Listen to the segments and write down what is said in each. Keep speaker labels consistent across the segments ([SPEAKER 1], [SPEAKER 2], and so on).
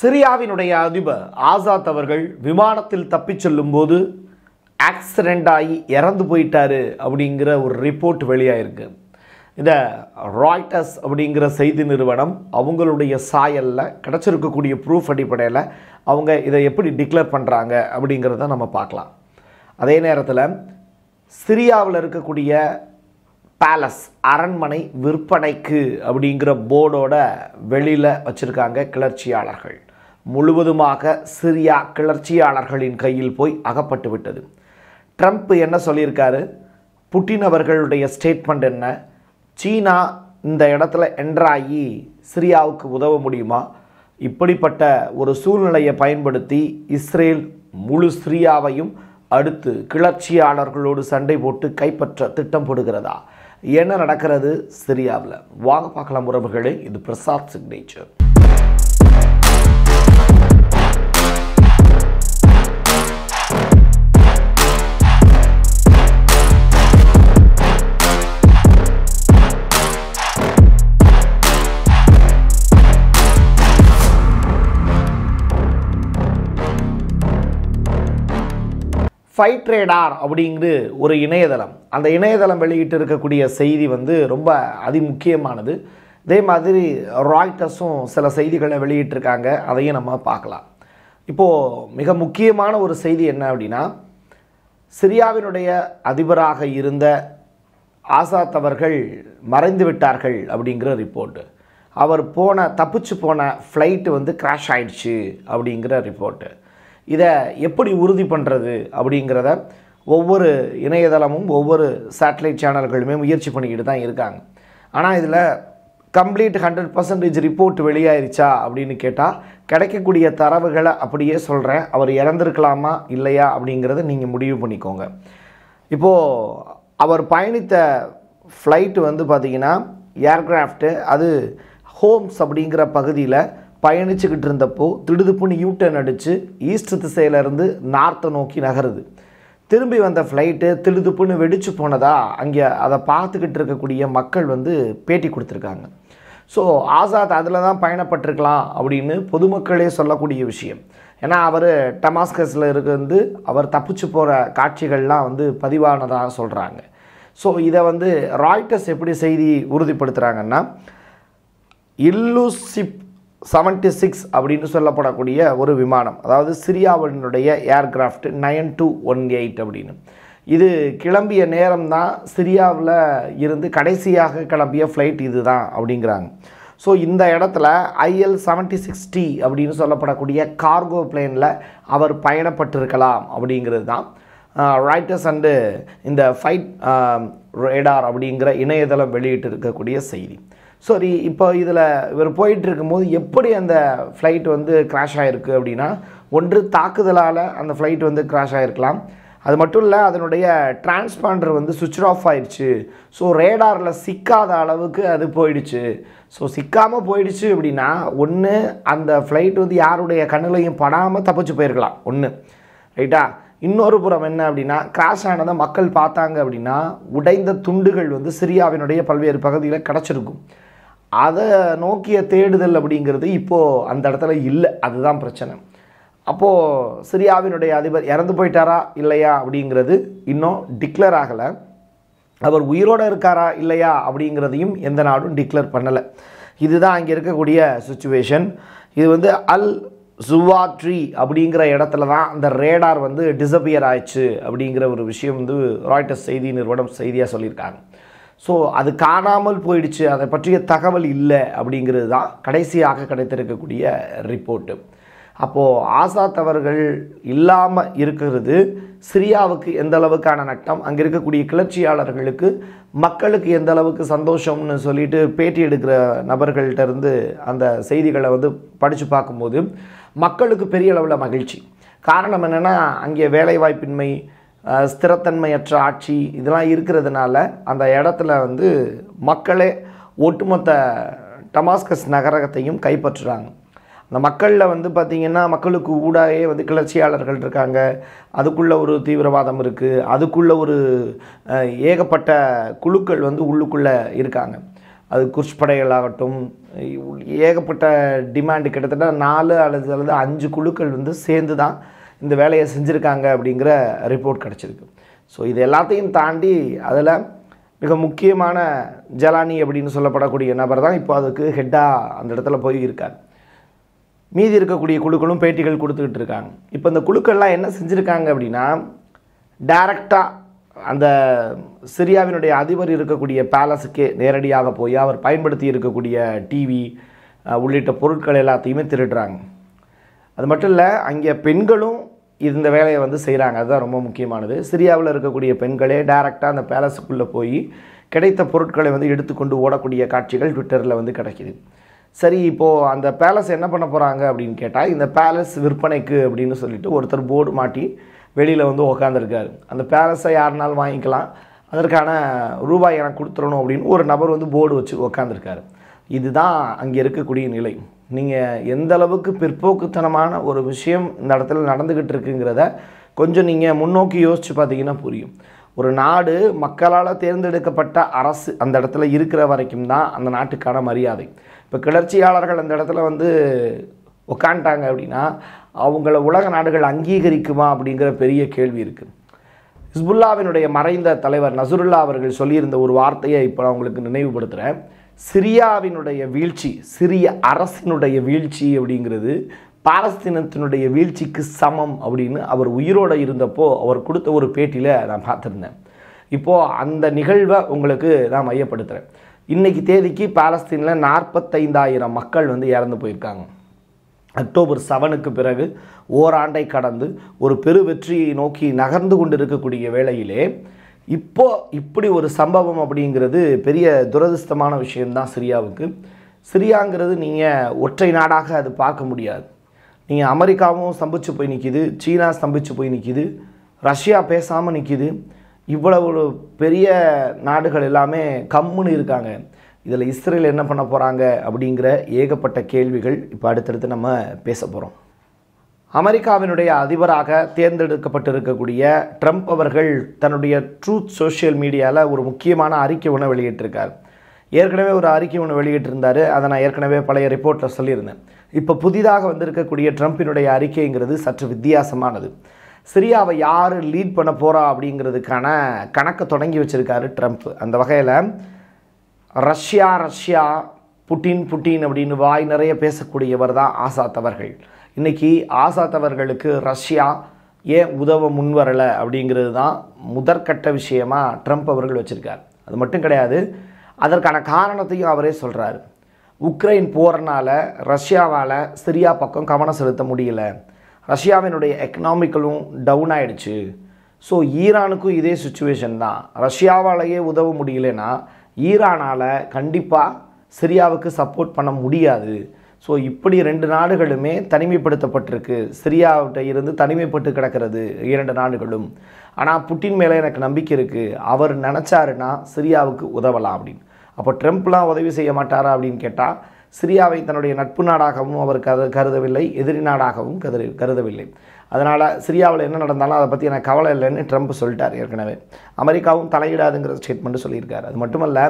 [SPEAKER 1] சிரியாவினுடைய அதிபர் ஆசாத் அவர்கள் விமானத்தில் தப்பிச் செல்லும்போது ஆக்சிடெண்ட் ஆகி இறந்து போயிட்டாரு அப்படிங்கிற ஒரு ரிப்போர்ட் வெளியாயிருக்கு. இதை ராய்டர்ஸ் அப்படிங்கிற செய்தி நிறுவனம் அவங்களுடைய சாயலில் கிடச்சிருக்கக்கூடிய ப்ரூஃப் அடிப்படையில் அவங்க இதை எப்படி டிக்ளேர் பண்ணுறாங்க அப்படிங்கிறத நம்ம பார்க்கலாம். அதே நேரத்தில் சிரியாவில் இருக்கக்கூடிய பேலஸ் அரண்மனை விற்பனைக்கு அப்படிங்கிற போர்டோட வெளியில் வச்சுருக்காங்க கிளர்ச்சியாளர்கள். முழுவதுமாக சிரியா கிளர்ச்சியாளர்களின் கையில் போய் அகப்பட்டு விட்டது. ட்ரம்ப் என்ன சொல்லியிருக்காரு, புட்டின் அவர்களுடைய ஸ்டேட்மெண்ட் என்ன, சீனா இந்த இடத்துல என்ட்ராகி சிரியாவுக்கு உதவ முடியுமா, இப்படிப்பட்ட ஒரு சூழ்நிலையை பயன்படுத்தி இஸ்ரேல் முழு சிரியாவையும் அடுத்து கிளர்ச்சியாளர்களோடு சண்டை போட்டு கைப்பற்ற திட்டம் போடுகிறதா, என்ன நடக்கிறது சிரியாவில், வாங்க பார்க்கலாம் உறவுகளே. இது பிரசாத் சிக்னேச்சர். ஃபைட் ரேடார் அப்படிங்கிற ஒரு இணையதளம், அந்த இணையதளம் வெளியிட்டு இருக்கக்கூடிய செய்தி ரொம்ப அதிமுக்கியமானது. இதே மாதிரி ராய்டர்ஸும் சில செய்திகளை வெளியிட்டிருக்காங்க, அதையும் நம்ம பார்க்கலாம். இப்போது மிக முக்கியமான ஒரு செய்தி என்ன அப்படின்னா, சிரியாவினுடைய அதிபராக இருந்த ஆசாத் அவர்கள் மறைந்து விட்டார்கள் அப்படிங்கிற ரிப்போர்ட்டு. அவர் தப்பிச்சு போன ஃப்ளைட்டு கிராஷ் ஆயிடுச்சு அப்படிங்கிற ரிப்போர்ட்டு. இதை எப்படி உறுதி பண்ணுறது அப்படிங்கிறத ஒவ்வொரு இணையதளமும் ஒவ்வொரு சேட்டலைட் சேனல்களுமே முயற்சி பண்ணிக்கிட்டு தான் இருக்காங்க. ஆனால் இதில் கம்ப்ளீட் 100% ரிப்போர்ட் வெளியாயிருச்சா அப்படின்னு கேட்டால் கிடைக்கக்கூடிய தரவுகளை அப்படியே சொல்கிறேன். அவர் இறந்துருக்கலாமா இல்லையா அப்படிங்கிறத நீங்கள் முடிவு பண்ணிக்கோங்க. இப்போது அவர் பயணித்த ஃப்ளைட்டு பார்த்திங்கன்னா ஏர்க்ராஃப்ட்டு அது ஹோம்ஸ் அப்படிங்கிற பகுதியில் பயணிச்சுக்கிட்டு இருந்தப்போ திடுதுப்புன்னு யூட்டர்ன் அடித்து ஈஸ்ட் திசையிலேருந்து நார்த்தை நோக்கி நகருது. திரும்பி வந்த ஃப்ளைட்டு திடுதுப்புன்னு வெடிச்சு போனதா அங்கே அதை பார்த்துக்கிட்டு இருக்கக்கூடிய மக்கள் பேட்டி கொடுத்துருக்காங்க. ஸோ ஆசாத் அதில் தான் பயணப்பட்டிருக்கலாம் அப்படின்னு பொதுமக்களே சொல்லக்கூடிய விஷயம். ஏன்னா அவர் டமாஸ்கஸில் இருந்து அவர் தப்பிச்சு போகிற காட்சிகள்லாம் பதிவானதாக சொல்கிறாங்க. ஸோ இதை ராய்டர்ஸ் எப்படி செய்தி உறுதிப்படுத்துகிறாங்கன்னா, இல்லுசிப் 76 அப்படின்னு சொல்லப்படக்கூடிய ஒரு விமானம், அதாவது சிரியாவினுடைய ஏர்கிராஃப்ட் 9218 அப்படின்னு, இது கிளம்பிய நேரம் தான் சிரியாவில் இருந்து கடைசியாக கிளம்பிய ஃப்ளைட் இது தான் அப்படிங்கிறாங்க. ஸோ இந்த இடத்துல IL-76T அப்படின்னு சொல்லப்படக்கூடிய கார்கோ பிளேனில் அவர் பயணப்பட்டிருக்கலாம் அப்படிங்கிறது தான் ராய்டர்ஸ் அண்டு இந்த ஃபைட் ரேடார் அப்படிங்கிற இணையதளம் வெளியிட்டு இருக்கக்கூடிய செய்தி. சரி, இப்போ இதில் இவர் போயிட்டு இருக்கும்போது எப்படி அந்த ஃப்ளைட் கிராஷ் ஆகிருக்கு அப்படின்னா, ஒன்று தாக்குதலால் அந்த ஃப்ளைட் கிராஷ் ஆகிருக்கலாம். அது மட்டும் இல்லை, அதனுடைய டிரான்ஸ்பாண்டர் சுவிட்ச் ஆஃப் ஆயிடுச்சு. ஸோ ரேடாரில் சிக்காத அளவுக்கு அது போயிடுச்சு. ஸோ சிக்காமல் போயிடுச்சு அப்படின்னா, ஒன்று அந்த ஃப்ளைட் யாருடைய கண்ணிலையும் படாமல் தப்பிச்சு போயிருக்கலாம் ஒன்று, ரைட்டா. இன்னொரு புறம் என்ன அப்படின்னா, கிராஷ் ஆனதை மக்கள் பார்த்தாங்க அப்படின்னா உடைந்த துண்டுகள் சிரியாவினுடைய பல்வேறு பகுதியில் கிடச்சிருக்கும். அதை நோக்கிய தேடுதல் அப்படிங்கிறது இப்போது அந்த இடத்துல இல்லை, அதுதான் பிரச்சனை. அப்போது சிரியாவினுடைய அதிபர் இறந்து போயிட்டாரா இல்லையா அப்படிங்கிறது இன்னும் டிக்ளேர் ஆகலை. அவர் உயிரோடு இருக்காரா இல்லையா அப்படிங்கிறதையும் எந்த நாடும் டிக்ளேர் பண்ணலை. இதுதான் அங்கே இருக்கக்கூடிய சுச்சுவேஷன். இது அல் ஜுவாட்ரி அப்படிங்கிற இடத்துல தான் அந்த ரேடார் டிஸப்பியர் ஆயிடுச்சு அப்படிங்கிற ஒரு விஷயம் ராய்டர்ஸ் செய்தி நிறுவனம் செய்தியாக சொல்லியிருக்காங்க. ஸோ அது காணாமல் போயிடுச்சு, அதை பற்றிய தகவல் இல்லை அப்படிங்கிறது தான் கடைசியாக கிடைத்திருக்கக்கூடிய ரிப்போர்ட்டு. அப்போது ஆசாத் அவர்கள் இல்லாமல் இருக்கிறது சிரியாவுக்கு எந்த அளவுக்கான நட்டம், அங்கே இருக்கக்கூடிய கிளர்ச்சியாளர்களுக்கு மக்களுக்கு எந்த அளவுக்கு சந்தோஷம்னு சொல்லிட்டு பேட்டி எடுக்கிற நபர்கள்ட்ட அந்த செய்திகளை படித்து பார்க்கும்போது மக்களுக்கு பெரிய அளவில் மகிழ்ச்சி. காரணம் என்னென்னா, அங்கே வேலைவாய்ப்பின்மை, ஸ்திரத்தன்மையற்ற ஆட்சி இதெல்லாம் இருக்கிறதுனால அந்த இடத்துல மக்களே ஒட்டுமொத்த டமாஸ்கஸ் நகரத்தையும் கைப்பற்றுறாங்க. அந்த மக்களில் பார்த்திங்கன்னா மக்களுக்கு ஊடாயே கிளர்ச்சியாளர்கள் இருக்காங்க, அதுக்குள்ளே ஒரு தீவிரவாதம் இருக்குது, அதுக்குள்ளே ஒரு ஏகப்பட்ட குழுக்கள் உள்ளுக்குள்ளே இருக்காங்க. அது குர்ஷ் படைகளாகட்டும், ஏகப்பட்ட டிமாண்டு, கிட்டத்தட்ட 4 அல்லது 5 குழுக்கள் வந்து சேர்ந்து தான் இந்த வேலையை செஞ்சுருக்காங்க அப்படிங்கிற ரிப்போர்ட் கிடச்சிருக்கு. ஸோ இது எல்லாத்தையும் தாண்டி அதில் மிக முக்கியமான ஜலானி அப்படின்னு சொல்லப்படக்கூடிய நபர் தான் இப்போ அதுக்கு ஹெட்டாக அந்த இடத்துல போய் இருக்கார். மீதி இருக்கக்கூடிய குழுக்களும் பேட்டிகள் கொடுத்துக்கிட்டு இருக்காங்க. இப்போ இந்த குழுக்கள்லாம் என்ன செஞ்சுருக்காங்க அப்படின்னா, டைரெக்டாக அந்த சிரியாவினுடைய அதிபர் இருக்கக்கூடிய பேலஸுக்கே நேரடியாக போய் அவர் பயன்படுத்தி இருக்கக்கூடிய டிவி உள்ளிட்ட பொருட்கள் எல்லாத்தையுமே திருடுறாங்க. அது மட்டும் இல்லை, அங்கே பெண்களும் இந்த வேலையை வந்து செய்கிறாங்க. அதுதான் ரொம்ப முக்கியமானது. சிரியாவில் இருக்கக்கூடிய பெண்களே டைரெக்டாக அந்த பேலஸுக்குள்ளே போய் கிடைத்த பொருட்களை வந்து எடுத்துக்கொண்டு ஓடக்கூடிய காட்சிகள் ட்விட்டரில் வந்து கிடைக்கிது. சரி, இப்போது அந்த பேலஸ் என்ன பண்ண போகிறாங்க அப்படின்னு கேட்டால், இந்த பேலஸ் விற்பனைக்கு அப்படின்னு சொல்லிட்டு ஒருத்தர் போர்டு மாட்டி வெளியில் வந்து உக்காந்துருக்காரு. அந்த பேலஸை யாருனாலும் வாங்கிக்கலாம், அதற்கான ரூபாய் எனக்கு கொடுத்துடணும் அப்படின்னு ஒரு நபர் வந்து போர்டு வச்சு உக்காந்துருக்காரு. இதுதான் அங்கே இருக்கக்கூடிய நிலை. நீங்கள் எந்த அளவுக்கு பிற்போக்குத்தனமான ஒரு விஷயம் இந்த இடத்துல நடந்துக்கிட்டு இருக்குங்கிறத கொஞ்சம் நீங்கள் முன்னோக்கி யோசித்து பார்த்தீங்கன்னா புரியும். ஒரு நாடு மக்களால் தேர்ந்தெடுக்கப்பட்ட அரசு அந்த இடத்துல இருக்கிற வரைக்கும் தான் அந்த நாட்டுக்கான மரியாதை. இப்போ கிளர்ச்சியாளர்கள் அந்த இடத்துல வந்து உக்காண்டாங்க அப்படின்னா அவங்கள உலக நாடுகள் அங்கீகரிக்குமா அப்படிங்கிற பெரிய கேள்வி இருக்குது. ஹிஸ்புல்லாவினுடைய மறைந்த தலைவர் நசுருல்லா அவர்கள் சொல்லியிருந்த ஒரு வார்த்தையை இப்போ நான் உங்களுக்கு நினைவுபடுத்துகிறேன். சிரியாவினுடைய வீழ்ச்சி, சிரிய அரசினுடைய வீழ்ச்சி அப்படிங்கிறது பாலஸ்தீனத்தினுடைய வீழ்ச்சிக்கு சமம் அப்படின்னு அவர் உயிரோடு இருந்தப்போ அவர் கொடுத்த ஒரு பேட்டியில் நான் பார்த்துருந்தேன். இப்போது அந்த நிகழ்வை உங்களுக்கு நான் மையப்படுத்துகிறேன். இன்றைக்கி தேதிக்கு பாலஸ்தீனில் 45,000 மக்கள் வந்து இறந்து போயிருக்காங்க. அக்டோபர் 7க்கு பிறகு ஓராண்டை கடந்து ஒரு பெரு வெற்றியை நோக்கி நகர்ந்து கொண்டு இருக்கக்கூடிய வேளையிலே இப்படி ஒரு சம்பவம் அப்படிங்கிறது பெரிய துரதிர்ஷ்டமான விஷயம்தான் சிரியாவுக்கு. சிரியாங்கிறது நீங்கள் ஒற்றை நாடாக அது பார்க்க முடியாது. நீங்கள் அமெரிக்காவும் ஸ்தம்பிச்சு போய் நிற்கிது, சீனா ஸ்தம்பிச்சு போய் நிற்கிது, ரஷ்யா பேசாமல் நிற்கிது. இவ்வளவு பெரிய நாடுகள் எல்லாமே கம்முன்னு இருக்காங்க. இதில் இஸ்ரேல் என்ன பண்ண போகிறாங்க அப்படிங்கிற ஏகப்பட்ட கேள்விகள் இப்போ அடுத்தடுத்து நம்ம பேச போகிறோம். அமெரிக்காவினுடைய அதிபராக தேர்ந்தெடுக்கப்பட்டிருக்கக்கூடிய ட்ரம்ப் அவர்கள் தன்னுடைய ட்ரூத் சோஷியல் மீடியாவில் ஒரு முக்கியமான அறிக்கை ஒன்று வெளியிட்டிருக்கார். ஏற்கனவே ஒரு அறிக்கை ஒன்று வெளியிட்டிருந்தார். அதை நான் ஏற்கனவே பழைய ரிப்போர்ட்டில் சொல்லியிருந்தேன். இப்போ புதிதாக வந்திருக்கக்கூடிய ட்ரம்ப்பினுடைய அறிக்கைங்கிறது சற்று வித்தியாசமானது. சிரியாவை யார் லீட் பண்ண போகிறா அப்படிங்கிறதுக்கான கணக்கை தொடங்கி வச்சுருக்காரு ட்ரம்ப். அந்த வகையில் ரஷ்யா புட்டின் அப்படின்னு வாய் நிறைய பேசக்கூடியவர் தான் ஆசாத் அவர்கள். இன்றைக்கி ஆசாத் அவர்களுக்கு ரஷ்யா ஏன் உதவ முன்வரலை அப்படிங்கிறது தான் முதற்கட்ட விஷயமாக ட்ரம்ப் அவர்கள் வச்சுருக்கார். அது மட்டும் கிடையாது, அதற்கான காரணத்தையும் அவரே சொல்கிறார். உக்ரைன் போகிறனால ரஷ்யாவால் சிரியா பக்கம் கவனம் செலுத்த முடியல, ரஷ்யாவினுடைய எக்கனாமிக்கலும் டவுன் ஆகிடுச்சு. ஸோ ஈரானுக்கும் இதே சுச்சுவேஷன் தான். ரஷ்யாவாலேயே உதவ முடியலன்னா ஈரானால் கண்டிப்பாக சிரியாவுக்கு சப்போர்ட் பண்ண முடியாது. ஸோ இப்படி 2 நாடுகளுமே தனிமைப்படுத்தப்பட்டிருக்கு. சிரியாவிட்ட இருந்து தனிமைப்பட்டு கிடக்கிறது 2 நாடுகளும். ஆனால் புட்டின் மேலே எனக்கு நம்பிக்கை இருக்குது, அவர் நினச்சாருன்னா சிரியாவுக்கு உதவலாம் அப்படின்னு. அப்போ ட்ரம்ப்லாம் உதவி செய்ய மாட்டாரா அப்படின்னு கேட்டால், சிரியாவை தன்னுடைய நட்பு நாடாகவும் அவர் கருதவில்லை, எதிரி நாடாகவும் கருதவில்லை. அதனால் சிரியாவில் என்ன நடந்தாலும் அதை பற்றி எனக்கு கவலை இல்லைன்னு ட்ரம்ப் சொல்லிட்டார். ஏற்கனவே அமெரிக்காவும் தலையிடாதுங்கிற ஸ்டேட்மெண்ட்டு சொல்லியிருக்காரு. அது மட்டும் இல்லை,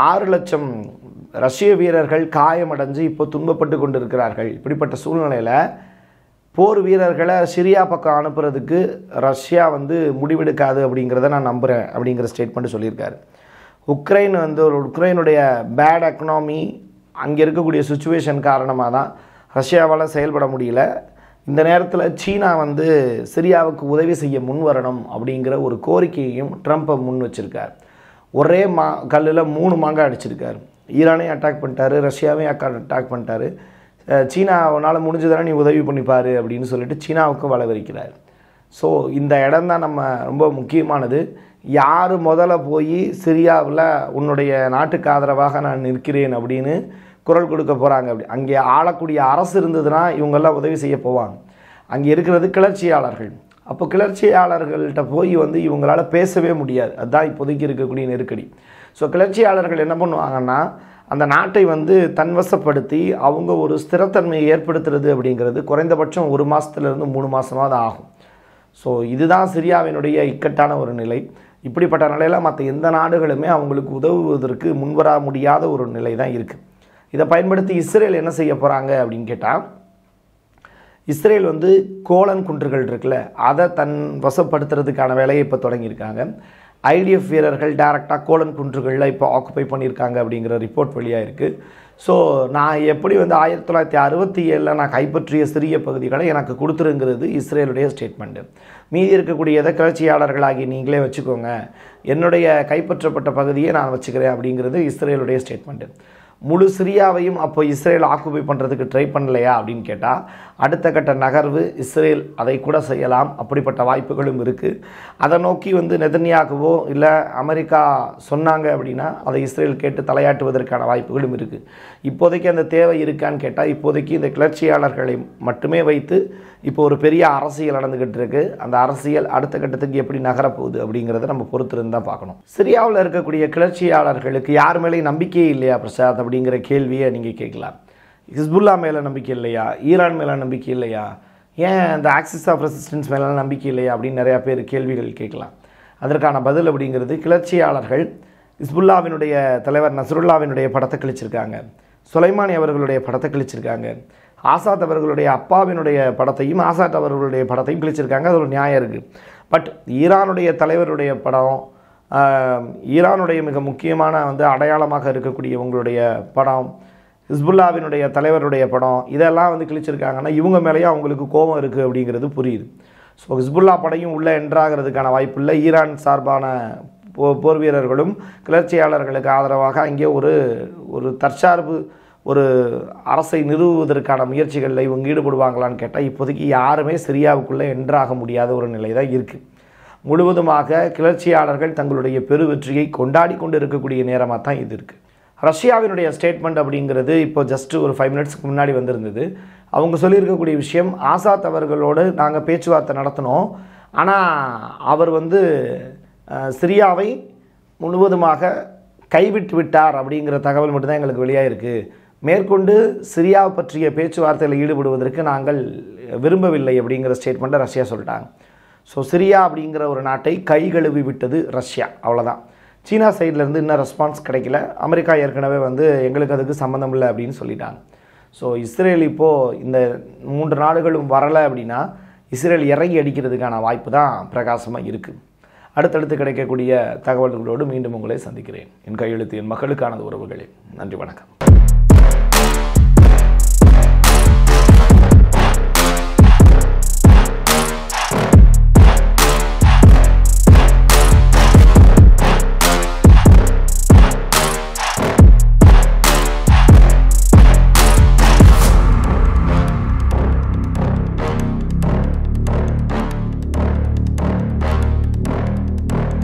[SPEAKER 1] 6 லட்சம் ரஷ்ய வீரர்கள் காயமடைஞ்சு இப்போ துன்பப்பட்டு கொண்டு இருக்கிறார்கள். இப்படிப்பட்ட சூழ்நிலையில் போர் வீரர்களை சிரியா பக்கம் அனுப்புறதுக்கு ரஷ்யா வந்து முடிவெடுக்காது அப்படிங்கிறத நான் நம்புகிறேன் அப்படிங்கிற ஸ்டேட்மெண்ட் சொல்லியிருக்காரு. உக்ரைனுடைய பேட் எக்கனாமி, அங்கே இருக்கக்கூடிய சுச்சுவேஷன் காரணமாக தான் ரஷ்யாவால் செயல்பட முடியல. இந்த நேரத்தில் சீனா வந்து சிரியாவுக்கு உதவி செய்ய முன் வரணும் அப்படிங்கிற ஒரு கோரிக்கையையும் ட்ரம்ப்பை முன் வச்சுருக்கார். ஒரே கல்லில் 3 மாங்காய் அடிச்சிருக்கார். ஈரானையும் அட்டாக் பண்ணிட்டாரு, ரஷ்யாவையும் அட்டாக் பண்ணிட்டாரு. சீனாவனால் முடிஞ்சதானே நீ உதவி பண்ணிப்பார் அப்படின்னு சொல்லிட்டு சீனாவுக்கும் வளவரிக்கிறார். ஸோ இந்த இடம் தான் நம்ம ரொம்ப முக்கியமானது. யார் முதல்ல போய் சிரியாவில் உன்னுடைய நாட்டுக்கு ஆதரவாக நான் நிற்கிறேன் அப்படின்னு குரல் கொடுக்க போகிறாங்க. அப்படி அங்கே ஆளக்கூடிய அரசு இருந்ததுன்னா இவங்கெல்லாம் உதவி செய்ய போவாங்க. அங்கே இருக்கிறது கிளர்ச்சியாளர்கள். அப்போ கிளர்ச்சியாளர்கள்ட்ட போய் வந்து இவங்களால் பேசவே முடியாது. அதுதான் இப்போதைக்கு இருக்கக்கூடிய நெருக்கடி. ஸோ கிளர்ச்சியாளர்கள் என்ன பண்ணுவாங்கன்னா, அந்த நாட்டை வந்து தன்வசப்படுத்தி அவங்க ஒரு ஸ்திரத்தன்மையை ஏற்படுத்துறது அப்படிங்கிறது குறைந்தபட்சம் 1 மாதத்துலேருந்து 3 மாதமாக தான் ஆகும். ஸோ இதுதான் சிரியாவினுடைய இக்கட்டான ஒரு நிலை. இப்படிப்பட்ட நிலையில் மற்ற எந்த நாடுகளுமே அவங்களுக்கு உதவுவதற்கு முன்வர முடியாத ஒரு நிலை தான் இருக்குது. இதை பயன்படுத்தி இஸ்ரேல் என்ன செய்ய போகிறாங்க அப்படின்னு கேட்டால், இஸ்ரேல் வந்து கோலன் குன்றுகள் இருக்குல்ல, அதை தன் வசப்படுத்துறதுக்கான வேலையை இப்போ தொடங்கியிருக்காங்க. ஐடிஎஃப் வீரர்கள் டைரெக்டாக கோலன் குன்றுகளில் இப்போ ஆக்குப்பை பண்ணியிருக்காங்க அப்படிங்கிற ரிப்போர்ட் வெளியாக இருக்குது. ஸோ நான் எப்படி வந்து 1967 நான் கைப்பற்றிய சிறிய பகுதிகளை எனக்கு கொடுத்துருங்கிறது இஸ்ரேலுடைய ஸ்டேட்மெண்ட்டு. மீதி இருக்கக்கூடியதை கிளர்ச்சியாளர்களாகி நீங்களே வச்சுக்கோங்க, என்னுடைய கைப்பற்றப்பட்ட பகுதியை நான் வச்சுக்கிறேன் அப்படிங்கிறது இஸ்ரேலுடைய ஸ்டேட்மெண்ட்டு. முழு சிரியாவையும் அப்போ இஸ்ரேல் ஆக்குபை பண்ணுறதுக்கு ட்ரை பண்ணலையா அப்படின்னு கேட்டால், அடுத்த கட்ட நகர்வு இஸ்ரேல் அதை கூட செய்யலாம், அப்படிப்பட்ட வாய்ப்புகளும் இருக்குது. அதை நோக்கி வந்து நெதன்யாகுவோ இல்லை அமெரிக்கா சொன்னாங்க அப்படின்னா அதை இஸ்ரேல் கேட்டு தலையாட்டுவதற்கான வாய்ப்புகளும் இருக்குது. இப்போதைக்கு அந்த தேவை இருக்கான்னு கேட்டால், இப்போதைக்கு இந்த கிளர்ச்சியாளர்களை மட்டுமே வைத்து இப்போ ஒரு பெரிய அரசியல் நடந்துக்கிட்டு இருக்குது. அந்த அரசியல் அடுத்த கட்டத்துக்கு எப்படி நகரப்போகுது அப்படிங்கிறத நம்ம பொறுத்திருந்து தான் பார்க்கணும். சிரியாவில் இருக்கக்கூடிய கிளர்ச்சியாளர்களுக்கு யார் மேலேயும் நம்பிக்கையே இல்லையா பிரசாத் அப்படிங்கிற கேள்வியை நீங்கள் கேட்கலாம். ஹிஸ்புல்லா மேலே நம்பிக்கை இல்லையா, ஈரான் மேலே நம்பிக்கை இல்லையா, ஏன் இந்த ஆக்சிஸ் ஆஃப் ரெசிஸ்டன்ஸ் மேலே நம்பிக்கை இல்லையா அப்படின்னு நிறையா பேர் கேள்விகள் கேட்கலாம். அதற்கான பதில் அப்படிங்கிறது, கிளர்ச்சியாளர்கள் ஹிஸ்புல்லாவினுடைய தலைவர் நஸ்ருல்லாவினுடைய படத்தை கிழிச்சிருக்காங்க, சுலைமானி அவர்களுடைய படத்தை கிழிச்சிருக்காங்க, ஆசாத் அவர்களுடைய அப்பாவினுடைய படத்தையும் ஆசாத் அவர்களுடைய படத்தையும் கிழிச்சிருக்காங்க. அது ஒரு நியாயம் இருக்குது. பட் ஈரானுடைய தலைவருடைய படம், ஈரானுடைய மிக முக்கியமான வந்து அடையாளமாக இருக்கக்கூடிய உங்களுடைய படம், ஹிஸ்புல்லாவினுடைய தலைவருடைய படம், இதெல்லாம் வந்து கிழிச்சிருக்காங்கன்னா இவங்க மேலேயும் அவங்களுக்கு கோபம் இருக்குது அப்படிங்கிறது புரியுது. ஸோ ஹிஸ்புல்லா படையும் உள்ளே என்ட்ராகிறதுக்கான வாய்ப்பு இல்லை. ஈரான் சார்பான போர் வீரர்களும் கிளர்ச்சியாளர்களுக்கு ஆதரவாக அங்கே ஒரு தற்சார்பு ஒரு அரசை நிறுவுவதற்கான முயற்சிகளில் இவங்க ஈடுபடுவாங்களான்னு கேட்டால், இப்போதைக்கு யாருமே சிரியாவுக்குள்ளே என்ட்ராக முடியாத ஒரு நிலை தான் இருக்குது. முழுவதுமாக கிளர்ச்சியாளர்கள் தங்களுடைய பெரு வெற்றியை கொண்டாடி கொண்டு இருக்கக்கூடிய நேரமாக தான் இது இருக்குது. ரஷ்யாவினுடைய ஸ்டேட்மெண்ட் அப்படிங்கிறது இப்போ ஜஸ்ட் ஒரு 5 மினிட்ஸ்க்கு முன்னாடி வந்திருந்தது. அவங்க சொல்லியிருக்கக்கூடிய விஷயம், ஆசாத் அவர்களோடு நாங்கள் பேச்சுவார்த்தை நடத்தினோம், ஆனால் அவர் வந்து சிரியாவை முழுவதுமாக கைவிட்டு விட்டார் அப்படிங்கிற தகவல் மட்டும்தான் எங்களுக்கு வெளியாக இருக்குது. மேற்கொண்டு சிரியாவை பற்றிய பேச்சுவார்த்தையில் ஈடுபடுவதற்கு நாங்கள் விரும்பவில்லை அப்படிங்கிற ஸ்டேட்மெண்ட்டை ரஷ்யா சொல்லிட்டாங்க. ஸோ சிரியா அப்படிங்கிற ஒரு நாட்டை கை கழுவி விட்டது ரஷ்யா, அவ்வளோதான். சீனா சைட்லேருந்து இன்னும் ரெஸ்பான்ஸ் கிடைக்கல. அமெரிக்கா ஏற்கனவே வந்து எங்களுக்கு அதுக்கு சம்மந்தம் இல்லை அப்படின்னு சொல்லிட்டாங்க. ஸோ இஸ்ரேல் இப்போது இந்த 3 நாடுகளும் வரலை அப்படின்னா இஸ்ரேல் இறங்கி அடிக்கிறதுக்கான வாய்ப்பு தான் பிரகாசமாக இருக்குது. அடுத்தடுத்து கிடைக்கக்கூடிய தகவல்களோடு மீண்டும் உங்களை சந்திக்கிறேன். என் கையெழுத்து என் மக்களுக்கானது உறவுகளே. நன்றி, வணக்கம்.